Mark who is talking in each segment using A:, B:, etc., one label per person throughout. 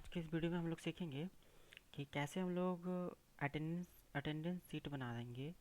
A: आज के इस वीडियो में हम लोग सीखेंगे कि कैसे हम लोग अटेंडेंस अटेंडेंस सीट बना देंगे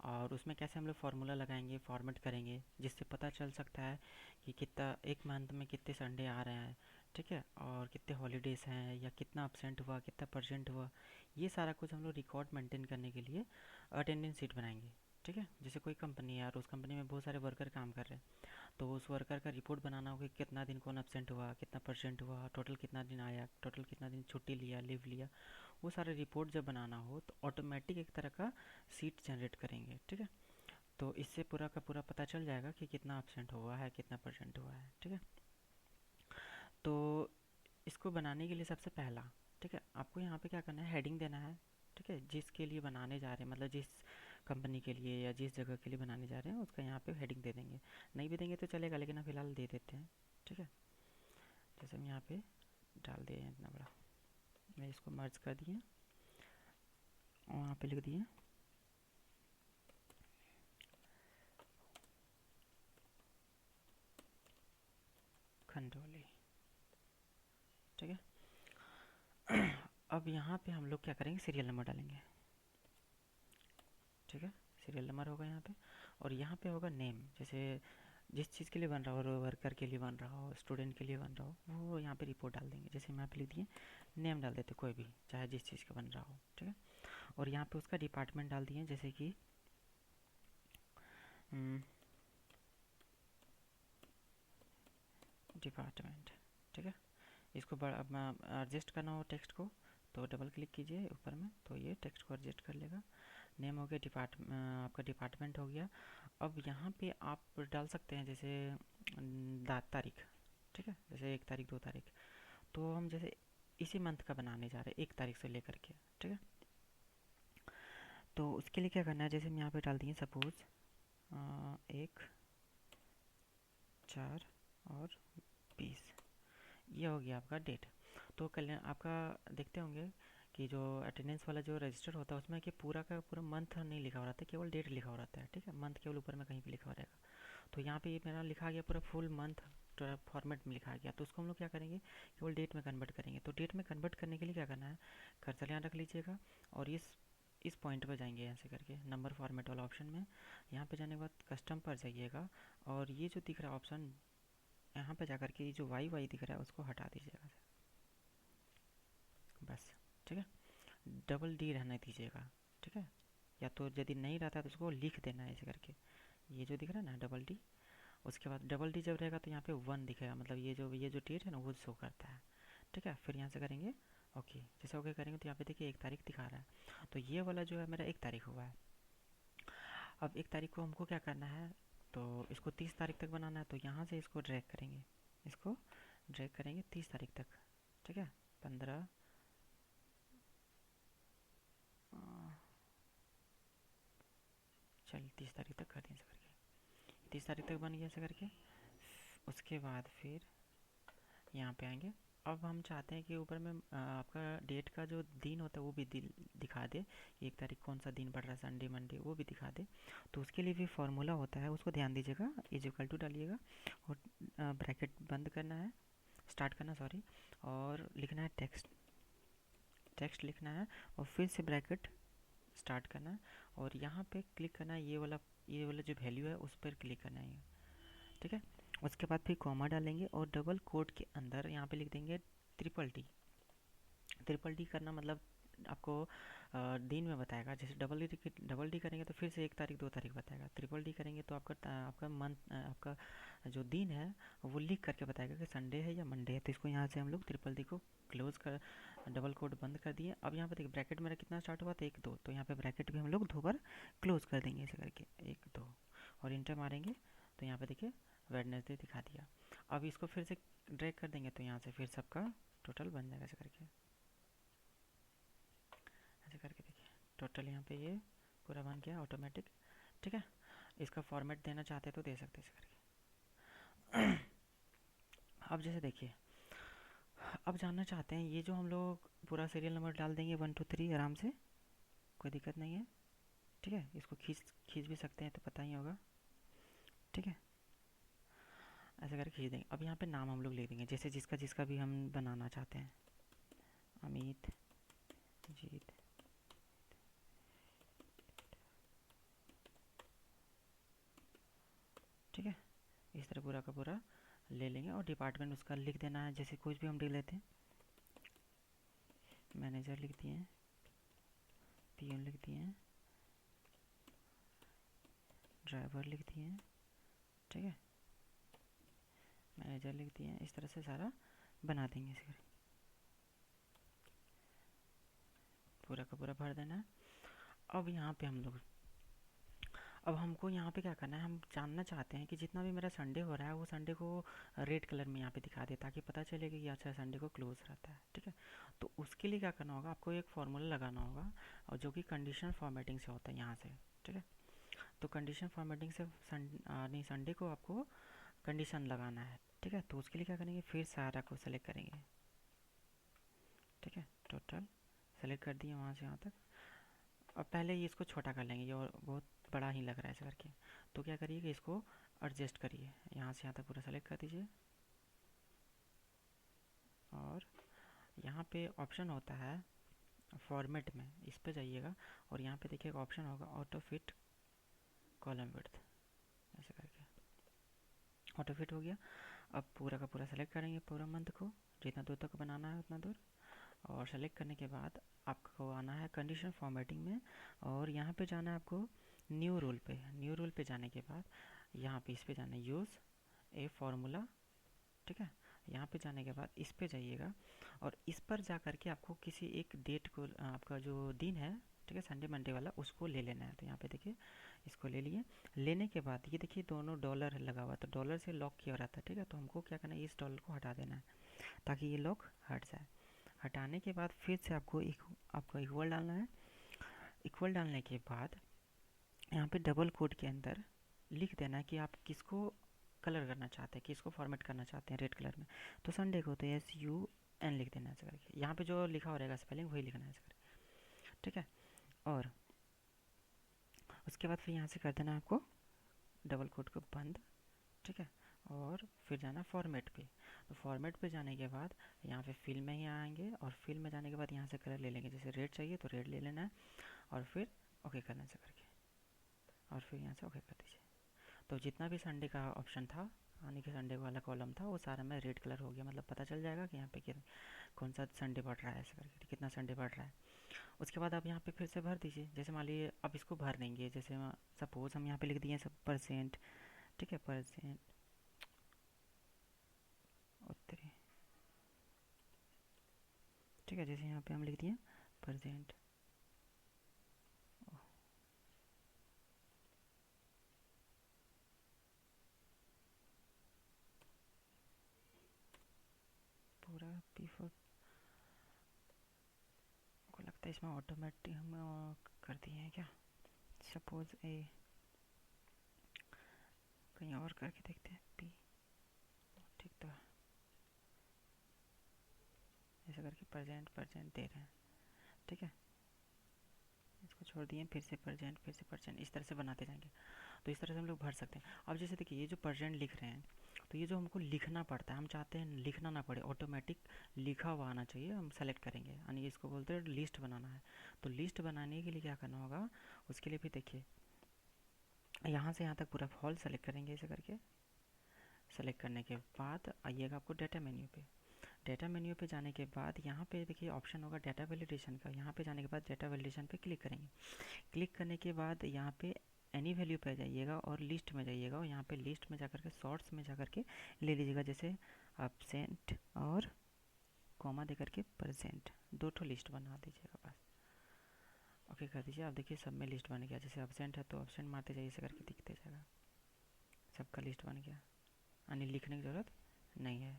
A: और उसमें कैसे हम लोग फार्मूला लगाएंगे, फॉर्मेट करेंगे, जिससे पता चल सकता है कि कितना एक मंथ में कितने संडे आ रहे हैं। ठीक है, और कितने हॉलीडेज़ हैं या कितना अपसेंट हुआ, कितना परसेंट हुआ। ये सारा कुछ हम लोग रिकॉर्ड मेंटेन करने के लिए अटेंडेंस सीट बनाएंगे। ठीक है, जैसे कोई कंपनी है और उस कंपनी में बहुत सारे वर्कर काम कर रहे हैं, तो उस वर्कर का रिपोर्ट बनाना होगा कि कितना दिन कौन एब्सेंट हुआ, कितना परसेंट हुआ, टोटल कितना दिन आया, टोटल कितना दिन छुट्टी लिया, लीव लिया। वो सारे रिपोर्ट जब बनाना हो तो ऑटोमेटिक एक तरह का सीट जनरेट करेंगे। ठीक है, तो इससे पूरा का पूरा पता चल जाएगा कि कितना एब्सेंट हुआ है, कितना परसेंट हुआ है। ठीक है, तो इसको बनाने के लिए सबसे पहला, ठीक है, आपको यहाँ पे क्या करना है, हेडिंग देना है। ठीक है, जिसके लिए बनाने जा रहे हैं, मतलब जिस कंपनी के लिए या जिस जगह के लिए बनाने जा रहे हैं उसका यहाँ पे हेडिंग दे देंगे। नहीं भी देंगे तो चलेगा, लेकिन हम फिलहाल दे देते हैं। ठीक है, जैसे हम यहाँ पे डाल दिए हैं इतना बड़ा, मैं इसको मर्ज कर दिए और वहाँ पे लिख दिए खंडोली। ठीक है, अब यहाँ पे हम लोग क्या करेंगे, सीरियल नंबर डालेंगे। ठीक है, सीरियल नंबर होगा यहाँ पे, और यहाँ पे होगा नेम। जैसे जिस चीज़ के लिए बन रहा हो, वर्कर के लिए बन रहा हो, स्टूडेंट के लिए बन रहा हो, वो यहाँ पे रिपोर्ट डाल देंगे। जैसे हम यहाँ पे लिख दिए नेम, डाल देते कोई भी, चाहे जिस चीज़ का बन रहा हो। ठीक है, और यहाँ पे उसका डिपार्टमेंट डाल दिए, जैसे कि डिपार्टमेंट। ठीक है, इसको बड़ा अब एडजस्ट करना हो टेक्स्ट को तो डबल क्लिक कीजिए ऊपर में, तो ये टेक्स्ट को एडजस्ट कर लेगा। नेम हो गया, आपका डिपार्टमेंट हो गया। अब यहाँ पे आप डाल सकते हैं जैसे तारीख। ठीक है, जैसे 1 तारीख, 2 तारीख, तो हम जैसे इसी मंथ का बनाने जा रहे हैं, 1 तारीख से लेकर के। ठीक है, तो उसके लिए क्या करना है, जैसे हम यहाँ पे डाल दिए सपोज 1/4/20, ये हो गया आपका डेट। तो कल आपका देखते होंगे कि जो अटेंडेंस वाला जो रजिस्टर होता है उसमें कि पूरा का पूरा मंथ नहीं लिखा हो रहा था, केवल डेट लिखा हो रहा है। ठीक है, मंथ केवल ऊपर में कहीं भी लिखा हो रहेगा। तो यहाँ पे ये मेरा लिखा गया पूरा फुल मंथ फॉर्मेट में लिखा गया, तो उसको हम लोग क्या करेंगे, केवल डेट में कन्वर्ट करेंगे। तो डेट में कन्वर्ट करने के लिए क्या करना है, कर्सर यहाँ रख लीजिएगा और इस पॉइंट पर जाएंगे, ऐसे करके नंबर फॉर्मेट वाला ऑप्शन में। यहाँ पे जाने के बाद कस्टम पर जाइएगा और ये जो दिख रहा है ऑप्शन, यहाँ पे जाकर के ये जो वाई वाई दिख रहा है उसको हटा दीजिएगा बस। ठीक है, डबल डी रहने दीजिएगा। ठीक है, या तो यदि नहीं रहता तो उसको लिख देना है ऐसे करके, ये जो दिख रहा है ना डबल डी। उसके बाद डबल डी जब रहेगा तो यहाँ पे 1 दिखेगा, मतलब ये जो डेट है ना वो शो करता है। ठीक है, फिर यहाँ से करेंगे ओके। जैसे ओके करेंगे तो यहाँ पे देखिए 1 तारीख दिखा रहा है, तो ये वाला जो है मेरा 1 तारीख हुआ है। अब 1 तारीख को हमको क्या करना है, तो इसको 30 तारीख तक बनाना है, तो यहाँ से इसको ड्रैग करेंगे, इसको ड्रैग करेंगे 30 तारीख तक। ठीक है, 15, चल 30 तारीख तक कर दें ऐसे करके, 30 तारीख तक बन गया ऐसे करके। उसके बाद फिर यहाँ पे आएंगे। अब हम चाहते हैं कि ऊपर में आपका डेट का जो दिन होता है वो भी दिखा दे, 1 तारीख कौन सा दिन पड़ रहा है, संडे मंडे, वो भी दिखा दे। तो उसके लिए भी फार्मूला होता है, उसको ध्यान दीजिएगा। इज इक्वल टू डालिएगा और ब्रैकेट बंद करना है, स्टार्ट करना सॉरी, और लिखना है टेक्स्ट, टेक्स्ट लिखना है, और फिर से ब्रैकेट स्टार्ट करना है, और यहाँ पे क्लिक करना है, ये वाला जो वैल्यू है उस पर क्लिक करना है। ठीक है, उसके बाद फिर कॉमा डालेंगे और डबल कोट के अंदर यहाँ पे लिख देंगे ट्रिपल टी। ट्रिपल डी करना मतलब आपको दिन में बताएगा। जैसे डबल डी करेंगे तो फिर से 1 तारीख 2 तारीख बताएगा। ट्रिपल डी करेंगे तो आपका मंथ, आपका जो दिन है वो लिख करके बताएगा कि संडे है या मंडे है। तो इसको यहाँ से हम लोग ट्रिपल डी को क्लोज कर, डबल कोट बंद कर दिए। अब यहाँ पे देखिए ब्रैकेट मेरा कितना स्टार्ट हुआ था, 1 2, तो यहाँ पे ब्रैकेट भी हम लोग 2 बार क्लोज कर देंगे ऐसे करके, 1 2, और इंटर मारेंगे तो यहाँ पे देखिए वेडनेसडे दिखा दिया। अब इसको फिर से ड्रैग कर देंगे तो यहाँ से फिर सबका टोटल बन जाएगा ऐसे करके, ऐसे करके देखिए टोटल यहाँ पे ये पूरा बन गया ऑटोमेटिक। ठीक है, इसका फॉर्मेट देना चाहते तो दे सकते हैं ऐसे करके। अब जैसे देखिए, अब जानना चाहते हैं ये जो हम लोग पूरा सीरियल नंबर डाल देंगे 1 2 3 आराम से, कोई दिक्कत नहीं है। ठीक है, इसको खींच खींच भी सकते हैं तो पता ही होगा। ठीक है, ऐसे करके खींच देंगे। अब यहाँ पे नाम हम लोग ले देंगे, जैसे जिसका जिसका भी हम बनाना चाहते हैं। अमित जीत, ठीक है। इस तरह पूरा का पूरा ले लेंगे और डिपार्टमेंट उसका लिख देना है, जैसे कुछ भी हम लिख लेते हैं। मैनेजर लिख दिए हैं, पीएन लिख दिए हैं, ड्राइवर लिख दिए हैं, ठीक है, मैनेजर लिख दिए हैं। इस तरह से सारा बना देंगे इसे, पूरा का पूरा भर देना है। अब यहाँ पे हम लोग, अब हमको यहाँ पे क्या करना है, हम जानना चाहते हैं कि जितना भी मेरा संडे हो रहा है वो संडे को रेड कलर में यहाँ पे दिखा दे, ताकि पता चले कि अच्छा संडे को क्लोज रहता है, ठीक है। तो उसके लिए क्या करना होगा, आपको एक फार्मूला लगाना होगा, और जो कि कंडीशन फॉर्मेटिंग से होता है यहाँ से, ठीक है। तो कंडीशन फॉर्मेटिंग से नहीं, संडे को आपको कंडीशन लगाना है, ठीक है। तो उसके लिए क्या करेंगे, फिर सारा को सेलेक्ट करेंगे, ठीक है, टोटल सेलेक्ट कर दिए वहाँ से यहाँ तक। अब पहले ये इसको छोटा कर लेंगे, ये और बहुत बड़ा ही लग रहा है ऐसा करके। तो क्या करिए कि इसको एडजस्ट करिए, यहाँ से यहाँ तक पूरा सेलेक्ट कर दीजिए। और यहाँ पे ऑप्शन होता है फॉर्मेट में, इस पे जाइएगा और यहाँ पे देखिए एक ऑप्शन होगा ऑटो फिट कॉलम विड्थ, ऐसे करके ऑटो फिट हो गया। अब पूरा का पूरा सेलेक्ट करेंगे, पूरा मंथ को जितना दूर तक बनाना है उतना दूर। और सेलेक्ट करने के बाद आपको आना है कंडीशन फॉर्मेटिंग में, और यहाँ पे जाना है आपको न्यू रूल पे। न्यू रूल पे जाने के बाद यहाँ पे इस पे जाना है यूज़ ए फार्मूला, ठीक है। यहाँ पे जाने के बाद इस पे जाइएगा और इस पर जा कर के आपको किसी एक डेट को, आपका जो दिन है, ठीक है, संडे मंडे वाला, उसको ले लेना है। तो यहाँ पे देखिए इसको ले लिए। लेने के बाद ये देखिए दोनों डॉलर लगा हुआ, तो डॉलर से लॉक किया रहता है, ठीक है। तो हमको क्या करना है, इस डॉलर को हटा देना है ताकि ये लॉक हट जाए। हटाने के बाद फिर से आपको इक्वल डालना है। इक्वल डालने के बाद यहाँ पे डबल कोड के अंदर लिख देना है कि आप किसको कलर करना चाहते हैं, किसको फॉर्मेट करना चाहते हैं रेड कलर में। तो संडे को तो SUN लिख देना है ऐसे करके, यहाँ पे जो लिखा हो रहेगा स्पेलिंग वही लिखना है ऐसे करके, ठीक है। और उसके बाद फिर यहाँ से कर देना है आपको डबल कोड को बंद, ठीक है। और फिर जाना फॉर्मेट पे। तो फॉर्मेट पे जाने के बाद यहाँ पे फिल में ही आएंगे, और फिल में जाने के बाद यहाँ से कलर ले लेंगे, जैसे रेड चाहिए तो रेड ले लेना है, और फिर ओके करना से करके, और फिर यहाँ से ओके कर दीजिए। तो जितना भी संडे का ऑप्शन था, यानी कि संडे वाला कॉलम था, वो सारा में रेड कलर हो गया, मतलब पता चल जाएगा कि यहाँ पे कौन सा संडे बढ़ रहा है ऐसे करके, कितना संडे बढ़ रहा है। उसके बाद आप यहाँ पे फिर से भर दीजिए। जैसे मान लीजिए अब इसको भर देंगे, जैसे सपोज हम यहाँ पे लिख दिए सब परसेंट, ठीक है, परसेंट उत्तरी, ठीक है। जैसे यहाँ पे हम लिख दिए परसेंट, पूरा P4 को लगता है इसमें ऑटोमेटिक हम कर दिए हैं क्या। सपोज ए, कहीं और करके देखते हैं, P, ठीक तो है, ऐसा करके परसेंट दे रहे हैं, ठीक है। इसको छोड़ दिए, फिर से परसेंट, फिर से परसेंट, इस तरह से बनाते जाएंगे। तो इस तरह से हम लोग भर सकते हैं। अब जैसे देखिए ये जो परसेंट लिख रहे हैं, तो ये जो हमको लिखना पड़ता है, हम चाहते हैं लिखना ना पड़े, ऑटोमेटिक लिखा हुआ आना चाहिए। हम सेलेक्ट करेंगे, यानी इसको बोलते हैं लिस्ट बनाना है। तो लिस्ट बनाने के लिए क्या करना होगा, उसके लिए भी देखिए यहाँ से यहाँ तक पूरा फॉल सेलेक्ट करेंगे ऐसे करके। सेलेक्ट करने के बाद आइएगा आपको डाटा मेन्यू पे। डाटा मेन्यू पे जाने के बाद यहाँ पे देखिए ऑप्शन होगा डाटा वैलिडेशन का। यहाँ पे जाने के बाद डाटा वैलिडेशन पे क्लिक करेंगे। क्लिक करने के बाद यहाँ पे एनी वैल्यू पे जाइएगा और लिस्ट में जाइएगा, और यहाँ पे लिस्ट में जाकर के शॉर्ट्स में जाकर के ले लीजिएगा, जैसे एब्सेंट और कॉमा देकर के परसेंट, दो ठो लिस्ट बना दीजिएगा बस। ओके कर दीजिए। आप देखिए सब में लिस्ट बन गया, जैसे एब्सेंट है तो एब्सेंट मारते जाइए, ऐसे करके दिखते जाएगा, सबका लिस्ट बन गया, यानी लिखने की ज़रूरत नहीं है।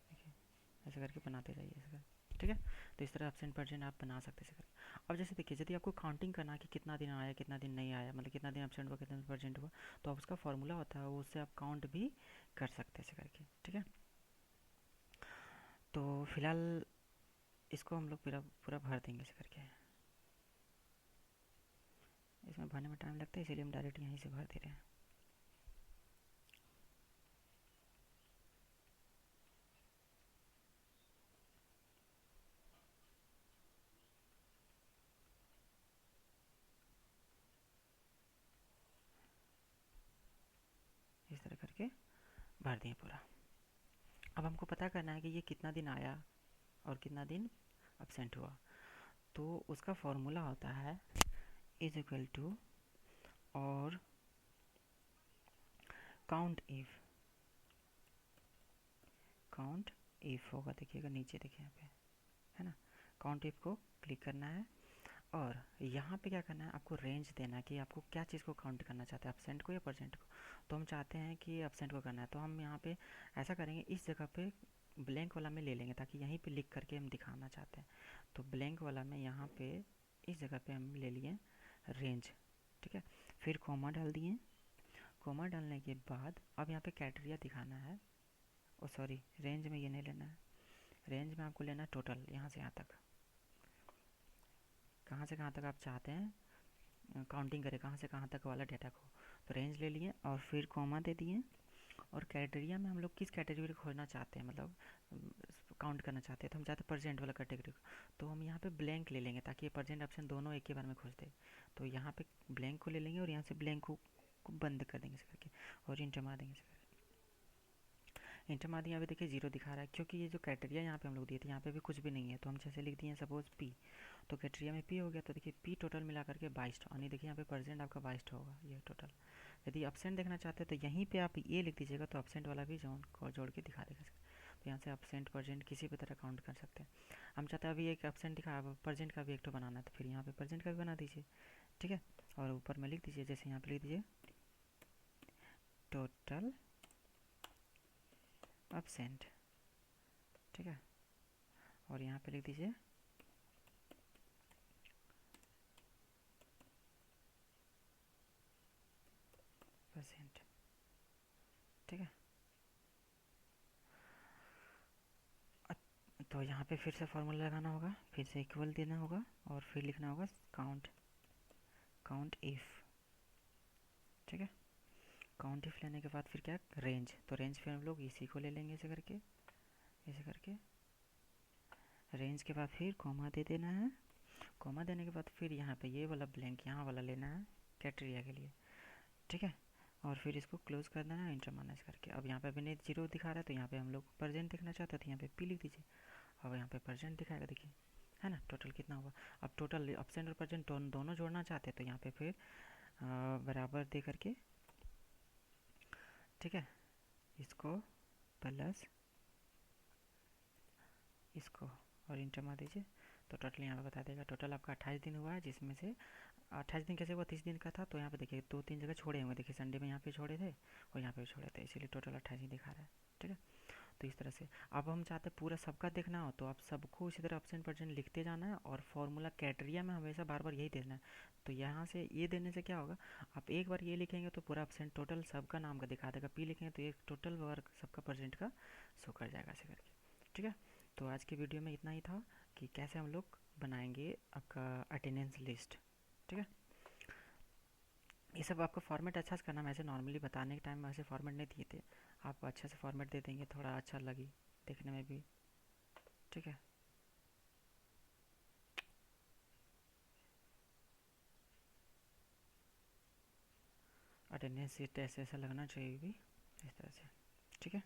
A: देखिए ऐसे करके बनाते जाइए ऐसे करके, ठीक है। तो इस तरह एब्सेंट परसेंट आप बना सकते हैं ऐसे करके। अब जैसे देखिए यदि आपको काउंटिंग करना है कि कितना दिन आया कितना दिन नहीं आया, मतलब कितना दिन एब्सेंट हुआ कितना दिन परसेंट हुआ, तो आप उसका फॉर्मूला होता है, उससे आप काउंट भी कर सकते हैं ऐसे करके, ठीक है। तो फिलहाल इसको हम लोग पूरा पूरा भर देंगे ऐसे करके। इसमें भरने में टाइम लगता है, इसीलिए हम डायरेक्ट यहीं से भर दे रहे हैं। भर दिए पूरा। अब हमको पता करना है कि ये कितना दिन आया और कितना दिन अब्सेंट हुआ। तो उसका फॉर्मूला होता है इज इक्वल टू और काउंट इफ होगा, देखिएगा नीचे, देखिए यहाँ पे है ना, काउंट इफ को क्लिक करना है और यहाँ पे क्या करना है, आपको रेंज देना है कि आपको क्या चीज़ को काउंट करना चाहते हैं, एब्सेंट को या परसेंट को। तो हम चाहते हैं कि एब्सेंट को करना है, तो हम यहाँ पे ऐसा करेंगे, इस जगह पे ब्लैंक वाला में ले लेंगे ताकि यहीं पे लिख करके हम दिखाना चाहते हैं। तो ब्लैंक वाला में यहाँ पे इस जगह पे हम ले लिए रेंज, ठीक है। फिर कॉमा डाल दिए। कॉमा डालने के बाद अब यहाँ पे कैटेगरी दिखाना है। ओ सॉरी, रेंज में ये नहीं लेना है, रेंज में आपको लेना है टोटल, यहाँ से यहाँ तक, कहाँ से कहाँ तक आप चाहते हैं काउंटिंग करें, कहाँ से कहाँ तक वाला डेटा को। तो रेंज ले लिए और फिर कॉमा दे दिए। और कैटेगरी में हम लोग किस कैटेगरी को खोजना चाहते हैं, मतलब काउंट करना चाहते हैं, तो हम चाहते हैं परसेंट वाला कैटेगरी को। तो हम यहाँ पे ब्लैंक ले लेंगे ताकि ये परसेंट ऑप्शन दोनों एक ही बार में खोज दे। तो यहाँ पे ब्लैंक को ले लेंगे और यहाँ से ब्लैंक को बंद कर देंगे इसे करके और इंटर मार देंगे इसे करके। इंटर मार दिया, यहाँ पे देखिए जीरो दिखा रहा है क्योंकि ये जो क्राइटेरिया यहाँ पे हम लोग दिए थे यहाँ पे भी कुछ भी नहीं है। तो हम जैसे लिख दिए सपोज पी, तो क्राइटेरिया में पी हो गया। तो देखिए पी टोटल मिला करके 22, यानी देखिए यहाँ पे परसेंट आपका 22 होगा ये टोटल। यदि अपसेंट देखना चाहते हैं तो यहीं पे आप ये लिख दीजिएगा, तो अपसेंट वाला भी जोड़ के दिखा देगा। तो यहाँ से अपसेंट परसेंट किसी भी तरह काउंट कर सकते हैं। हम चाहते हैं अभी एक अपसेंट दिखा, परसेंट का भी एक तो बनाना है, तो फिर यहाँ पे परसेंट का भी बना दीजिए, ठीक है। और ऊपर में लिख दीजिए, जैसे यहाँ पे लिख दीजिए टोटल अपसेंट, ठीक है। और यहाँ पे लिख दीजिए परसेंट, ठीक है। तो यहाँ पे फिर से फॉर्मूला लगाना होगा, फिर से इक्वल देना होगा और फिर लिखना होगा काउंट इफ, ठीक है। काउंट इफ लेने के बाद फिर क्या, रेंज। तो रेंज फिर हम लोग इसी को ले लेंगे, ऐसे करके रेंज के बाद फिर कॉमा दे देना है। कॉमा देने के बाद फिर यहाँ पे ये वाला ब्लैंक यहाँ वाला लेना है कैटेरिया के लिए, ठीक है। और फिर इसको क्लोज कर देना है, इंटर मारना इस करके। अब यहाँ पे अभी नहीं जीरो दिखा रहा है, तो यहाँ पे हम लोग परसेंट देखना चाहते थे, यहाँ पे पी लिख दीजिए। अब यहाँ पे परसेंट दिखाएगा, देखिए है ना, टोटल कितना हुआ। अब टोटल अपसेंट और परसेंट दोनों जोड़ना चाहते हैं, तो यहाँ पे फिर बराबर दे करके, ठीक है, इसको प्लस इसको और इंटर मार दीजिए। तो टोटल यहाँ पे बता देगा, टोटल आपका 28 दिन हुआ है, जिसमें से 28 दिन कैसे हुआ, 30 दिन का था। तो यहाँ पे देखिए 2-3 जगह छोड़े होंगे, देखिए संडे में यहाँ पे छोड़े थे और यहाँ पे भी छोड़े थे, इसीलिए टोटल 28 दिन दिखा रहा है, ठीक है। तो इस तरह से अब हम चाहते हैं पूरा सबका देखना हो, तो आप सबको इसी तरह अपसेंट परसेंट लिखते जाना है और फॉर्मूला कैटेरिया में हमेशा बार बार यही देना है। तो यहाँ से ये देने से क्या होगा, आप एक बार ये लिखेंगे तो पूरा अपसेंट टोटल सबका नाम का दिखा देगा, पी लिखेंगे तो एक टोटल वर्क सबका परसेंट का शो कर जाएगा ऐसे करके, ठीक है। तो आज की वीडियो में इतना ही था कि कैसे हम लोग बनाएंगे आपका अटेंडेंस लिस्ट, ठीक है। ये सब आपका फॉर्मेट अच्छा से करना, मैं ऐसे नॉर्मली बताने के टाइम में ऐसे फॉर्मेट नहीं दिए थे, आप अच्छे से फॉर्मेट दे देंगे, थोड़ा अच्छा लगी देखने में भी, ठीक है। अटेंडेंस सीट ऐसे ऐसा लगना चाहिए भी, इस तरह से, ठीक है।